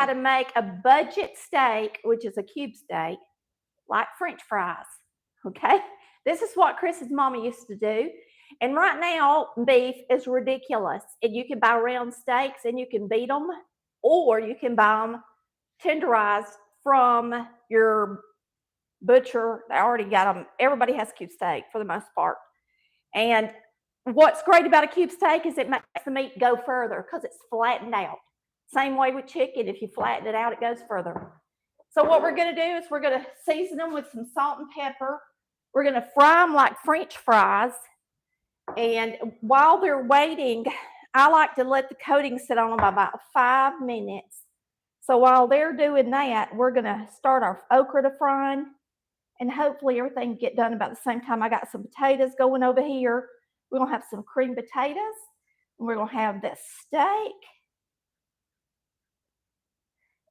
how to make a budget steak, which is a cube steak, like French fries, okay? This is what Chris's mama used to do. And right now, beef is ridiculous. And you can buy round steaks and you can beat them, or you can buy them tenderized from your butcher. They already got them. Everybody has cube steak for the most part. And what's great about a cube steak is it makes the meat go further because it's flattened out. Same way with chicken. If you flatten it out, it goes further. So what we're going to do is we're going to season them with some salt and pepper. We're going to fry them like French fries. And while they're waiting, I like to let the coating sit on them about 5 minutes. So while they're doing that, we're going to start our okra to frying. And hopefully everything get done about the same time. I got some potatoes going over here. We're going to have some cream potatoes. And we're going to have this steak.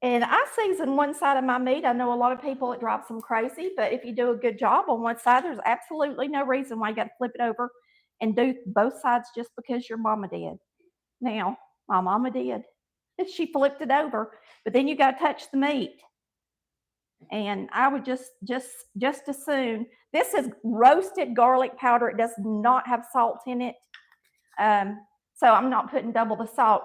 And I season one side of my meat. I know a lot of people, it drives them crazy. But if you do a good job on one side, there's absolutely no reason why you got to flip it over and do both sides just because your mama did. Now, my mama did. She flipped it over. But then you got to touch the meat. And I would just as soon. This is roasted garlic powder. It does not have salt in it. So I'm not putting double the salt.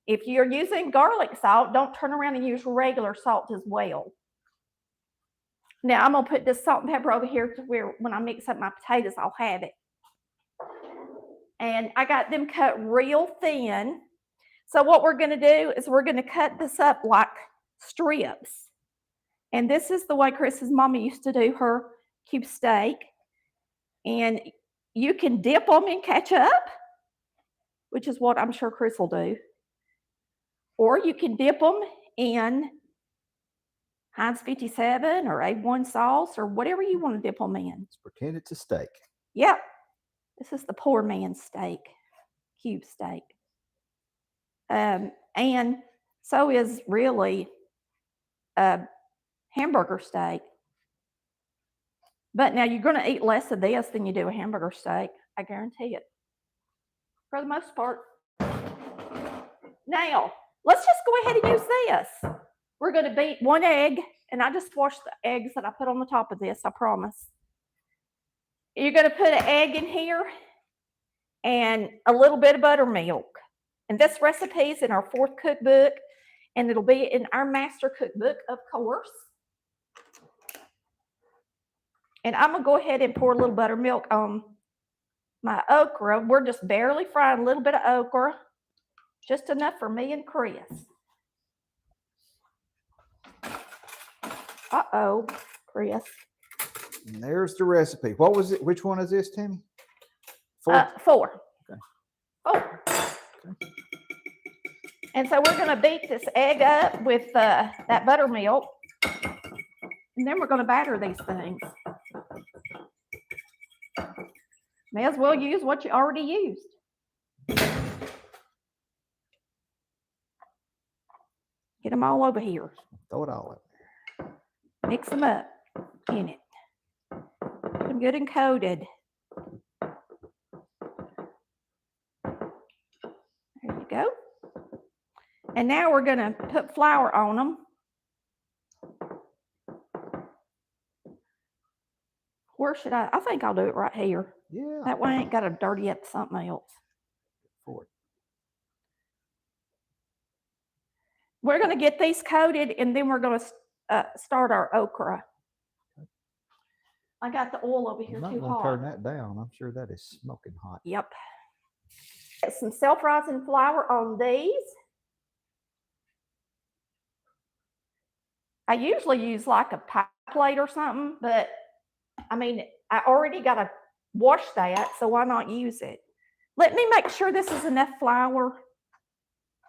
If you're using garlic salt, don't turn around and use regular salt as well. Now I'm going to put this salt and pepper over here to where when I mix up my potatoes, I'll have it. And I got them cut real thin. So what we're going to do is we're going to cut this up like strips. And this is the way Chris's mama used to do her cube steak. And you can dip them in ketchup, which is what I'm sure Chris will do. Or you can dip them in Heinz 57 or A1 sauce or whatever you want to dip them in. Let's pretend it's a steak. Yep. This is the poor man's steak, cube steak. And so is really hamburger steak. But now you're going to eat less of this than you do a hamburger steak. I guarantee it. For the most part. Now, let's just go ahead and use this. We're going to beat 1 egg. And I just washed the eggs that I put on the top of this, I promise. You're going to put an egg in here and a little bit of buttermilk. And this recipe is in our 4th cookbook. And it'll be in our master cookbook, of course. And I'm going to go ahead and pour a little buttermilk on my okra. We're just barely frying a little bit of okra. Just enough for me and Chris. Uh-oh, Chris. And there's the recipe. What was it? Which one is this, Tammy? 4? 4. Okay. 4. Okay. And so we're going to beat this egg up with that buttermilk. And then we're going to batter these things. May as well use what you already used. Get them all over here. Throw it all up there. Mix them up in it. Get them good and coated. There you go. And now we're going to put flour on them. Where should I think I'll do it right here. Yeah. That way I ain't got to dirty up something else. Forward. We're going to get these coated and then we're going to start our okra. I got the oil over here too hot. Turn that down. I'm sure that is smoking hot. Yep. Get some self-rising flour on these. I usually use like a pie plate or something, but I mean, I already got to wash that, so why not use it? Let me make sure this is enough flour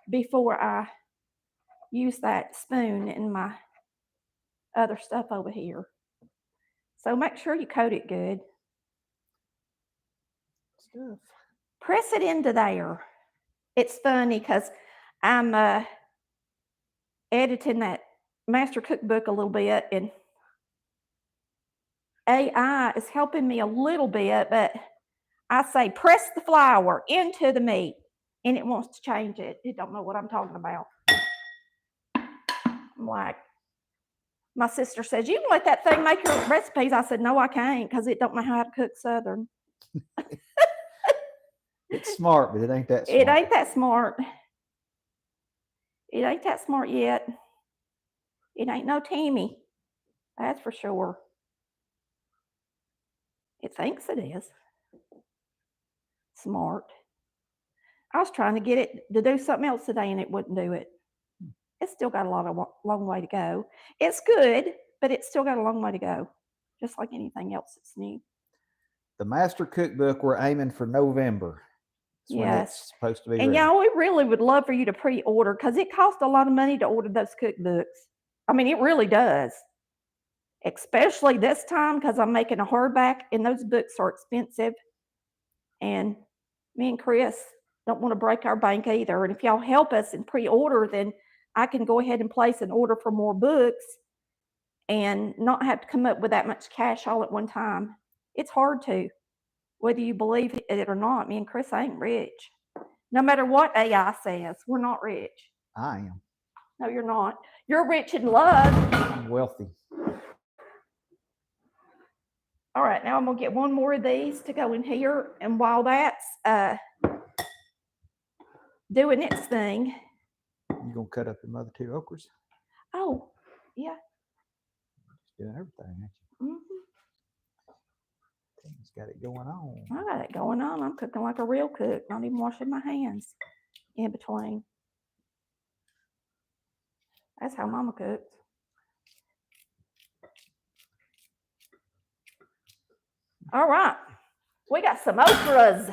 before I use that spoon in my other stuff over here. So make sure you coat it good. Stuff. Press it into there. It's funny because I'm editing that master cookbook a little bit, and AI is helping me a little bit, but I say press the flour into the meat, and it wants to change it. It don't know what I'm talking about. I'm like, my sister says, you can let that thing make your recipes. I said, no, I can't, because it don't know how to cook Southern. It's smart, but it ain't that smart. It ain't that smart. It ain't that smart yet. It ain't no Tammy. That's for sure. It thinks it is. Smart. I was trying to get it to do something else today, and it wouldn't do it. It's still got a long way to go. It's good, but it's still got a long way to go, just like anything else that's new. The Master Cookbook, we're aiming for November. That's when it's supposed to be And ready. y'all, we really would love for you to pre-order, because it costs a lot of money to order those cookbooks. I mean, it really does. Especially this time, because I'm making a hardback, and those books are expensive. And me and Chris don't want to break our bank either. And if y'all help us and pre-order, then I can go ahead and place an order for more books and not have to come up with that much cash all at one time. It's hard to, whether you believe it or not. Me and Chris ain't rich. No matter what AI says, we're not rich. I am. No, you're not. You're rich in love. I'm wealthy. All right, now I'm going to get one more of these to go in here. And while that's doing its thing. You going to cut up them other 2 okras? Oh, yeah. Just doing everything, ain't you? Mm-hmm. Timmy's got it going on. I got it going on. I'm cooking like a real cook, not even washing my hands in between. That's how Mama cooks. All right. We got some okras.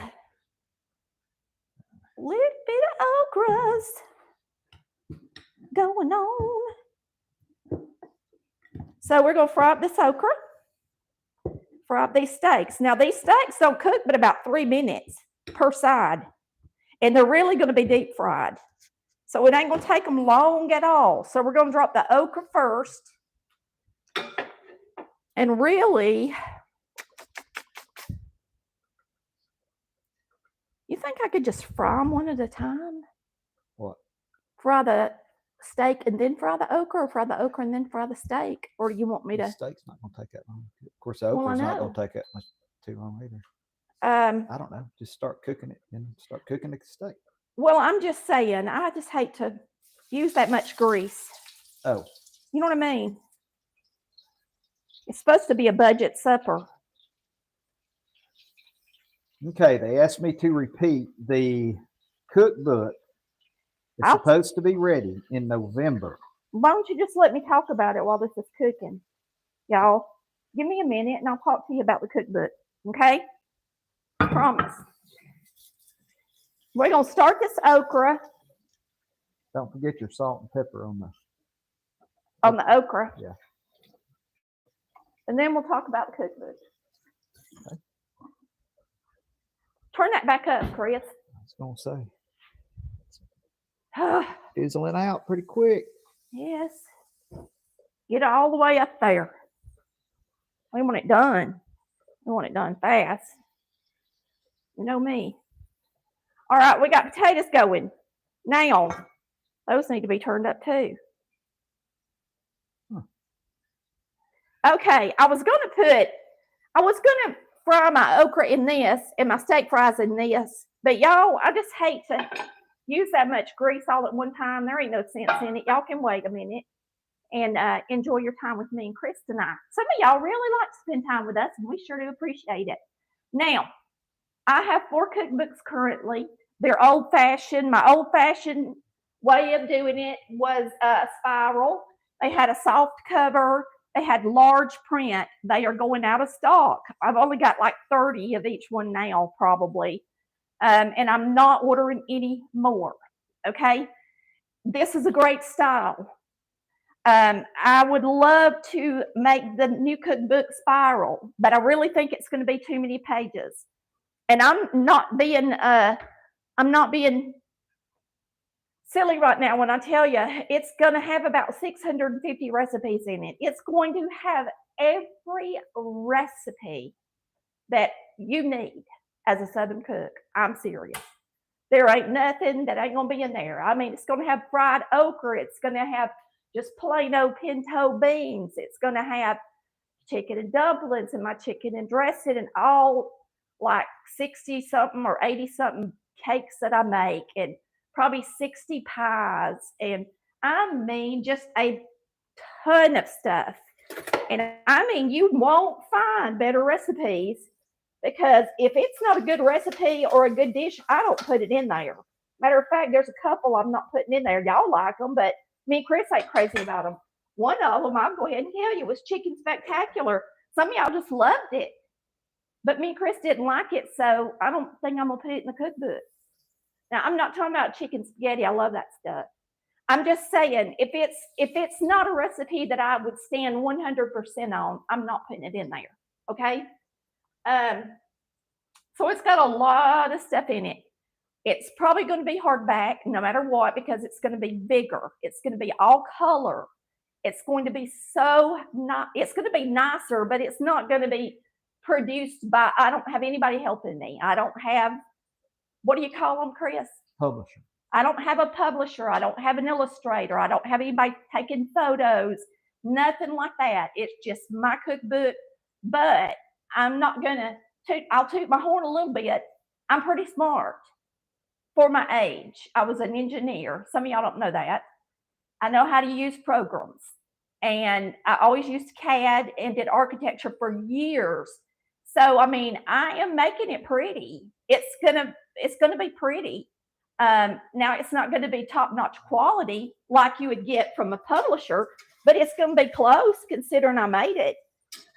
Little bit of okras going on. So we're going to fry up this okra. Fry up these steaks. Now, these steaks don't cook but about 3 minutes per side. And they're really going to be deep fried. So it ain't going to take them long at all. So we're going to drop the okra first. And really, you think I could just fry them one at a time? What? Fry the steak and then fry the okra, or fry the okra and then fry the steak? Or do you want me to? The steak's not going to take that long. Of course, the okra's not going to take that much too long either. I don't know. Just start cooking it and start cooking the steak. Well, I'm just saying, I just hate to use that much grease. Oh. You know what I mean? It's supposed to be a budget supper. Okay, they asked me to repeat the cookbook. It's supposed to be ready in November. Why don't you just let me talk about it while this is cooking? Y'all, give me a minute and I'll talk to you about the cookbook, okay? I promise. We're going to start this okra. Don't forget your salt and pepper on the okra. Yeah. And then we'll talk about the cookbook. Okay. Turn that back up, Chris. I was going to say. Fizzling out pretty quick. Yes. Get it all the way up there. We want it done. We want it done fast. You know me. All right, we got potatoes going. Now, those need to be turned up too. Okay, I was going to fry my okra in this and my steak fries in this. But y'all, I just hate to use that much grease all at one time. There ain't no sense in it. Y'all can wait a minute and enjoy your time with me and Chris tonight. Some of y'all really like to spend time with us, and we sure do appreciate it. Now, I have 4 cookbooks currently. They're old-fashioned. My old-fashioned way of doing it was spiral. They had a soft cover. They had large print. They are going out of stock. I've only got like 30 of each one now, probably. And I'm not ordering any more, okay? This is a great style. I would love to make the new cookbook spiral, but I really think it's going to be too many pages. And I'm not being silly right now when I tell you it's going to have about 650 recipes in it. It's going to have every recipe that you need as a Southern cook. I'm serious. There ain't nothing that ain't going to be in there. I mean, it's going to have fried okra. It's going to have just plain old pinto beans. It's going to have chicken and dumplings and my chicken and dressing and all like 60 something or 80 something cakes that I make and probably 60 pies. And I mean, just a ton of stuff. And I mean, you won't find better recipes because if it's not a good recipe or a good dish, I don't put it in there. Matter of fact, there's a couple I'm not putting in there. Y'all like them, but me and Chris ain't crazy about them. One of them, I'll go ahead and tell you, was Chicken Spectacular. Some of y'all just loved it, but me and Chris didn't like it, so I don't think I'm gonna put it in the cookbook. Now, I'm not talking about chicken spaghetti. I love that stuff. I'm just saying, if it's not a recipe that I would stand 100% on, I'm not putting it in there. Okay. So it's got a lot of stuff in it. It's probably going to be hardback no matter what because it's going to be bigger. It's going to be all color. It's going to be it's going to be nicer, but it's not going to be produced by, I don't have anybody helping me. I don't have, what do you call them, Chris? Publisher. I don't have a publisher. I don't have an illustrator. I don't have anybody taking photos, nothing like that. It's just my cookbook, but I'm not going to I'll toot my horn a little bit. I'm pretty smart for my age. I was an engineer. Some of y'all don't know that. I know how to use programs. And I always used CAD and did architecture for years. So, I mean, I am making it pretty. It's gonna be pretty. Now, it's not going to be top-notch quality like you would get from a publisher, but it's going to be close considering I made it.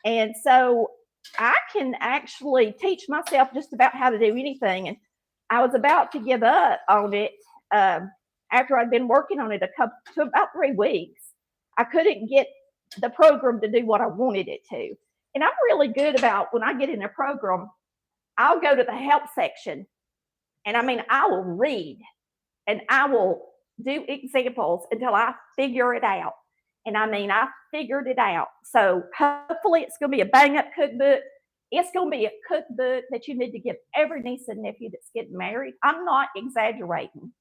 And so I can actually teach myself just about how to do anything. And I was about to give up on it after I'd been working on it about 3 weeks. I couldn't get the program to do what I wanted it to. And I'm really good about when I get in a program, I'll go to the help section. And I mean, I will read and I will do examples until I figure it out. And I mean, I figured it out. So hopefully it's going to be a bang up cookbook. It's going to be a cookbook that you need to give every niece and nephew that's getting married. I'm not exaggerating.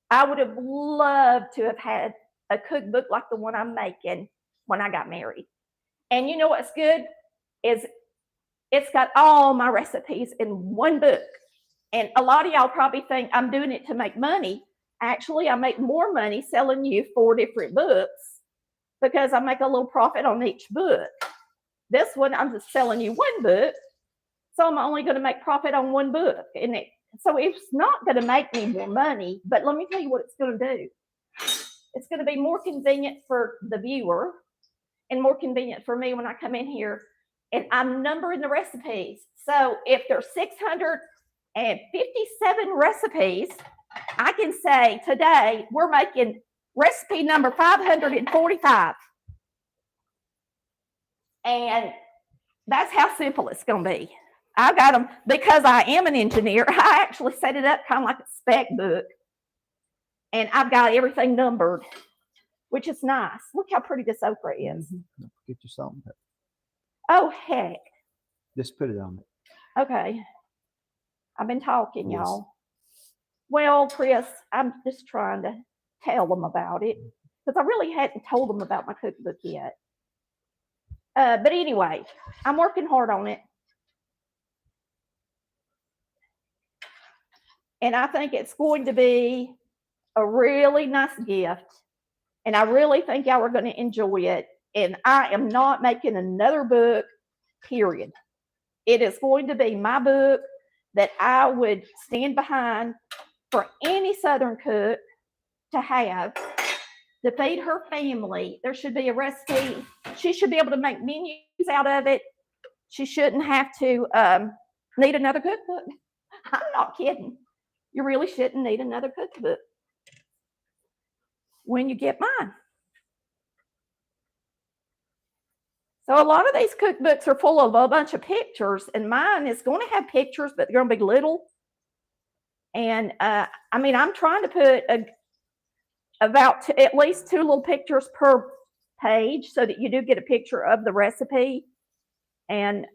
I would have loved to have had a cookbook like the one I'm making when I got married. And you know what's good is it's got all my recipes in one book. And a lot of y'all probably think I'm doing it to make money. Actually, I make more money selling you 4 different books because I make a little profit on each book. This one, I'm just selling you 1 book. So I'm only going to make profit on 1 book. So it's not going to make me more money, but let me tell you what it's going to do. It's going to be more convenient for the viewer and more convenient for me when I come in here and I'm numbering the recipes. So if there's 657 recipes, I can say today we're making recipe number 545. And that's how simple it's going to be. I got them because I am an engineer. I actually set it up kind of like a spec book. And I've got everything numbered, which is nice. Look how pretty this okra is. Don't forget your salt and pepper. Oh, heck. Just put it on it. Okay. I've been talking, y'all. Well, Chris, I'm just trying to tell them about it because I really hadn't told them about my cookbook yet. But anyway, I'm working hard on it. And I think it's going to be a really nice gift. And I really think y'all are going to enjoy it. And I am not making another book, period. It is going to be my book that I would stand behind for any Southern cook to have to feed her family. There should be a recipe. She should be able to make menus out of it. She shouldn't have to need another cookbook. I'm not kidding. You really shouldn't need another cookbook when you get mine. So a lot of these cookbooks are full of a bunch of pictures, and mine is going to have pictures, but they're going to be little. And I mean, I'm trying to put at least 2 little pictures per page so that you do get a picture of the recipe. And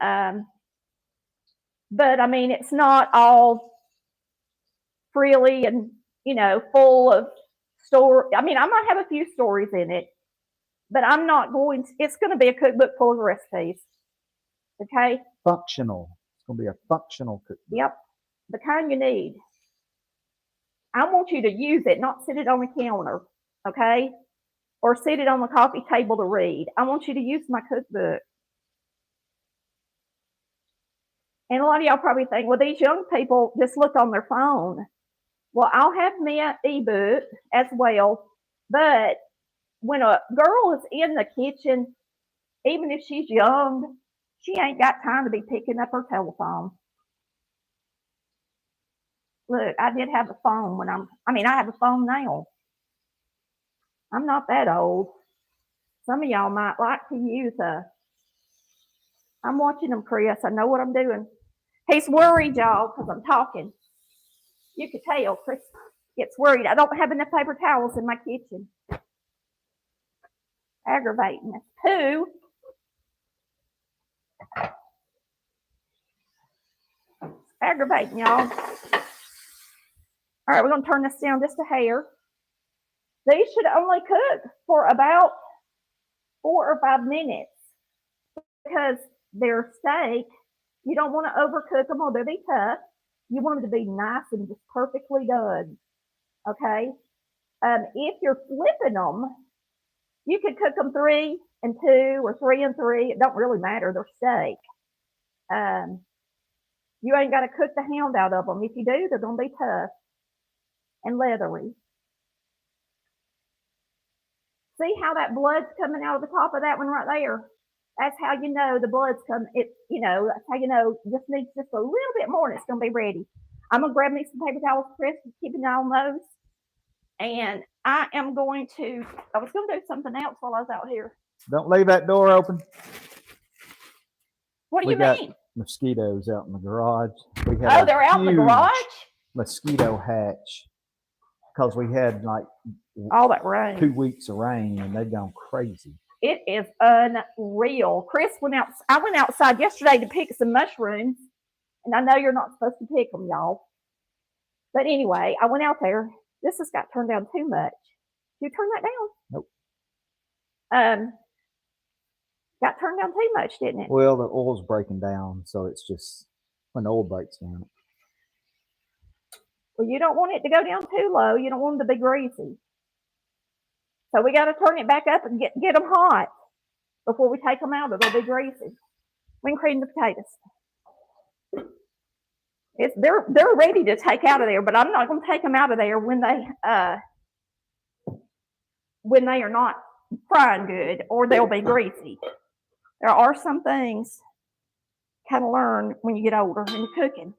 but I mean, it's not all frilly and full of story. I mean, I might have a few stories in it, but I'm not going to, it's going to be a cookbook full of recipes. Okay? Functional. It's going to be a functional cookbook. Yep. The kind you need. I want you to use it, not sit it on the counter. Okay? Or sit it on the coffee table to read. I want you to use my cookbook. And a lot of y'all probably think, well, these young people just look on their phone. Well, I'll have me an ebook as well. But when a girl is in the kitchen, even if she's young, she ain't got time to be picking up her telephone. Look, I did have a phone when I have a phone now. I'm not that old. Some of y'all might like to use I'm watching them, Chris. I know what I'm doing. He's worried, y'all, because I'm talking. You could tell Chris gets worried. I don't have enough paper towels in my kitchen. Aggravating. That's two. Aggravating, y'all. All right, we're going to turn this down just a hair. These should only cook for about 4 or 5 minutes because they're steak. You don't want to overcook them or they'll be tough. You want them to be nice and just perfectly done. Okay? If you're flipping them, you could cook them 3 and 2 or 3 and 3. It don't really matter. They're steak. You ain't got to cook the hound out of them. If you do, they're going to be tough and leathery. See how that blood's coming out of the top of that one right there? That's how you know the blood's coming. That's how you know just needs just a little bit more and it's going to be ready. I'm going to grab me some paper towels, Chris, keep an eye on those. And I was going to do something else while I was out here. Don't leave that door open. What do you mean? Mosquitoes out in the garage. They're out in the garage? Mosquito hatch. Because we had like all that rain. 2 weeks of rain and they've gone crazy. It is unreal. Chris I went outside yesterday to pick some mushrooms. And I know you're not supposed to pick them, y'all. But anyway, I went out there. This has got turned down too much. Did you turn that down? Nope. Got turned down too much, didn't it? Well, the oil's breaking down, so it's just when the oil breaks down. Well, you don't want it to go down too low. You don't want them to be greasy. So we got to turn it back up and get them hot before we take them out, or they'll be greasy. We can cream the potatoes. They're ready to take out of there, but I'm not going to take them out of there when they are not frying good, or they'll be greasy. There are some things you kind of learn when you get older and you're cooking.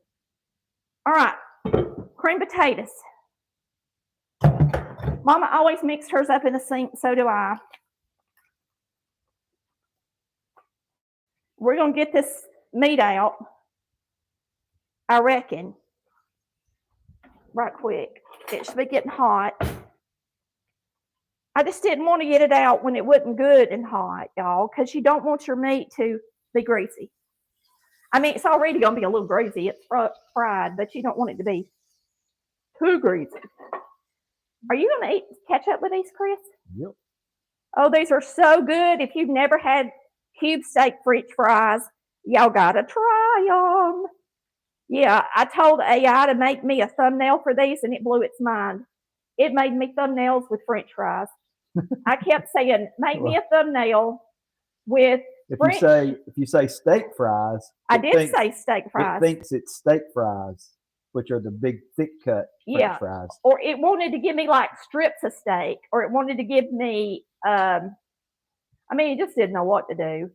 All right, cream potatoes. Mama always mixed hers up in the sink, so do I. We're going to get this meat out, I reckon, right quick. It should be getting hot. I just didn't want to get it out when it wasn't good and hot, y'all, because you don't want your meat to be greasy. I mean, it's already going to be a little greasy. It's fried, but you don't want it to be too greasy. Are you going to catch up with these, Chris? Yep. Oh, these are so good. If you've never had cube steak French fries, y'all got to try them. Yeah, I told AI to make me a thumbnail for these, and it blew its mind. It made me thumbnails with French fries. I kept saying, make me a thumbnail with if you say steak fries. I did say steak fries. It thinks it's steak fries, which are the big thick cut French fries. Or it wanted to give me like strips of steak, or it wanted to give me it just didn't know what to do.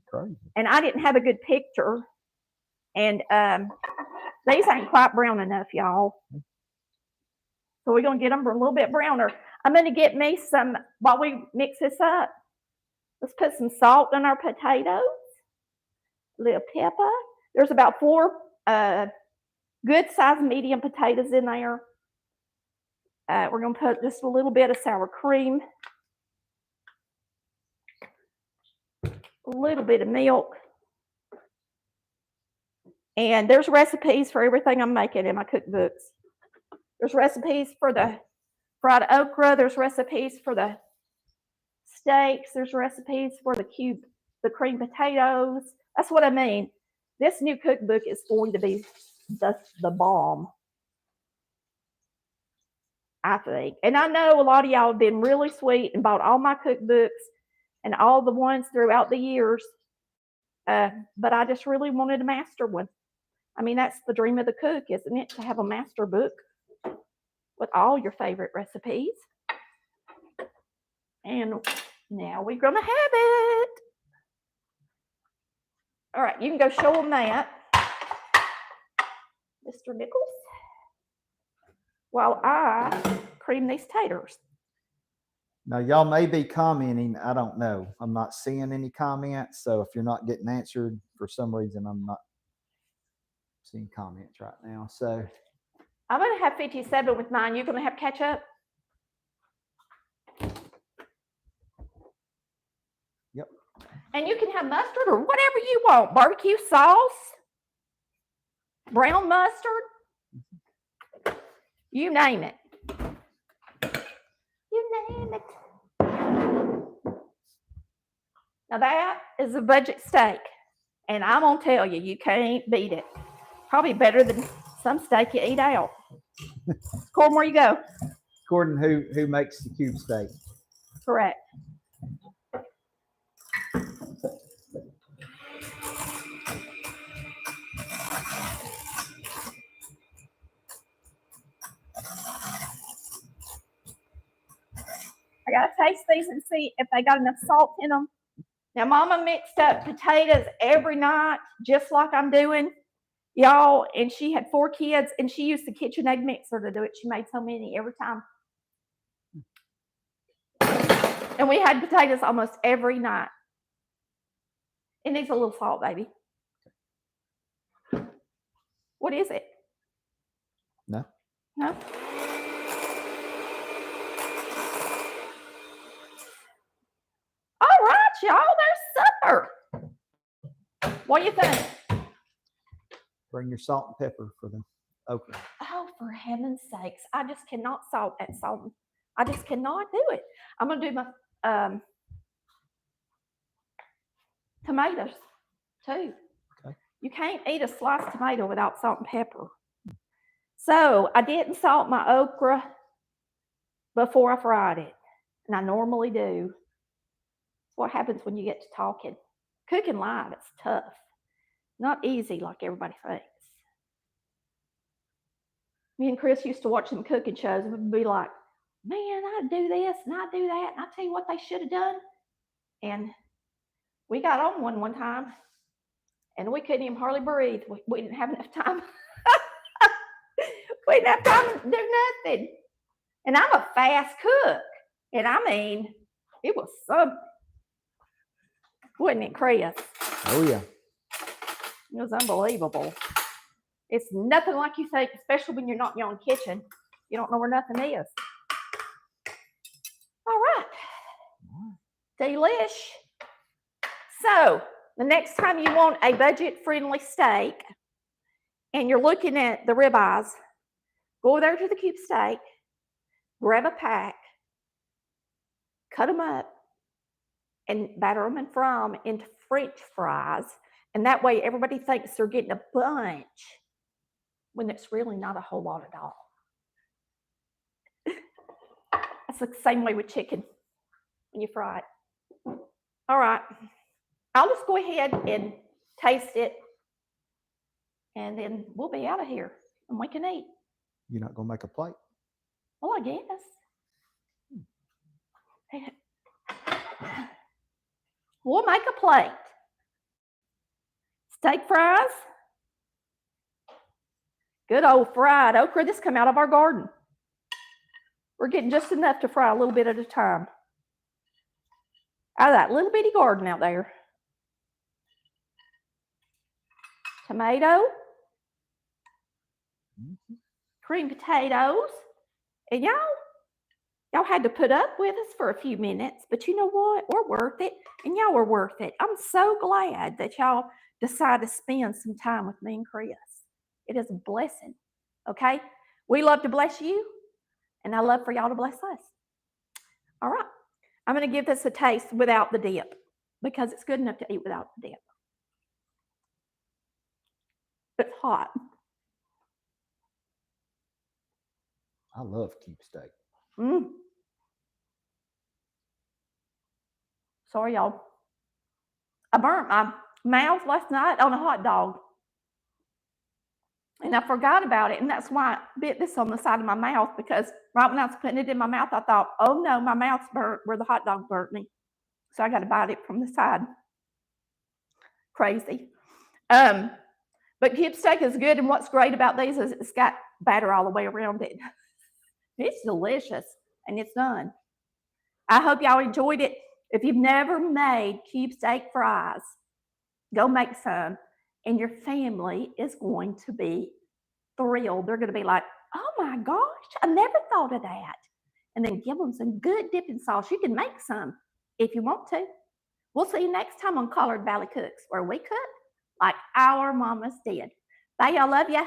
Crazy. And I didn't have a good picture. And these ain't quite brown enough, y'all. So we're going to get them a little bit browner. I'm going to get me some, while we mix this up, let's put some salt on our potatoes, a little pepper. There's about 4 good-sized medium potatoes in there. We're going to put just a little bit of sour cream, a little bit of milk. And there's recipes for everything I'm making in my cookbooks. There's recipes for the fried okra. There's recipes for the steaks. There's recipes for the creamed potatoes. That's what I mean. This new cookbook is going to be the bomb, I think. And I know a lot of y'all have been really sweet and bought all my cookbooks and all the ones throughout the years. But I just really wanted a master one. I mean, that's the dream of the cook, isn't it? To have a master book with all your favorite recipes. And now we're going to have it. All right, you can go show them that, Mr. Nichols, while I cream these taters. Now, y'all may be commenting. I don't know. I'm not seeing any comments. So if you're not getting answered for some reason, I'm not seeing comments right now. So I'm going to have 57 with mine. You're going to have ketchup? Yep. And you can have mustard or whatever you want. Barbecue sauce, brown mustard, you name it. You name it. Now that is a budget steak. And I'm going to tell you, you can't beat it. Probably better than some steak you eat out. Corbin, where you go? Gordon, who makes the cube steak? Correct. I got to taste these and see if they got enough salt in them. Now, Mama mixed up potatoes every night, just like I'm doing, y'all. And she had 4 kids, and she used the KitchenAid mixer to do it. She made so many every time. And we had potatoes almost every night. It needs a little salt, baby. What is it? No. No? All right, y'all, there's supper. What do you think? Bring your salt and pepper for the okra. Oh, for heaven's sakes. I just cannot salt that salt. I just cannot do it. I'm going to do my tomatoes, too. Okay. You can't eat a sliced tomato without salt and pepper. So I didn't salt my okra before I fried it, and I normally do. What happens when you get to talking? Cooking live, it's tough. Not easy like everybody thinks. Me and Chris used to watch some cooking shows and we'd be like, man, I'd do this and I'd do that. And I tell you what they should have done. And we got on one time and we couldn't even hardly breathe. We didn't have enough time. We didn't have time to do nothing. And I'm a fast cook. And I mean, it was something. Wasn't it, Chris? Oh, yeah. It was unbelievable. It's nothing like you think, especially when you're not in your own kitchen. You don't know where nothing is. All right. Delish. So, the next time you want a budget-friendly steak and you're looking at the ribeyes, go over there to the Cube Steak, grab a pack, cut them up, and batter them and fry them into French fries. And that way everybody thinks they're getting a bunch when it's really not a whole lot at all. That's the same way with chicken when you fry it. All right. I'll just go ahead and taste it, and then we'll be out of here, and we can eat. You're not going to make a plate? Well, I guess. We'll make a plate. Steak fries. Good old fried okra. This come out of our garden. We're getting just enough to fry a little bit at a time. Out of that little bitty garden out there. Tomato. Creamed potatoes. And y'all had to put up with us for a few minutes, but you know what? We're worth it, and y'all are worth it. I'm so glad that y'all decided to spend some time with me and Chris. It is a blessing, okay? We love to bless you, and I love for y'all to bless us. All right. I'm going to give this a taste without the dip because it's good enough to eat without the dip. It's hot. I love cube steak. Mm. Sorry, y'all. I burnt my mouth last night on a hot dog. And I forgot about it. And that's why I bit this on the side of my mouth, because right when I was putting it in my mouth, I thought, oh no, my mouth's burnt where the hot dog burnt me. So I got to bite it from the side. Crazy. But cube steak is good. And what's great about these is it's got batter all the way around it. It's delicious and it's done. I hope y'all enjoyed it. If you've never made cube steak fries, go make some, and your family is going to be thrilled. They're going to be like, oh my gosh, I never thought of that. And then give them some good dipping sauce. You can make some if you want to. We'll see you next time on Collard Valley Cooks, where we cook like our mamas did. Bye, y'all. Love ya.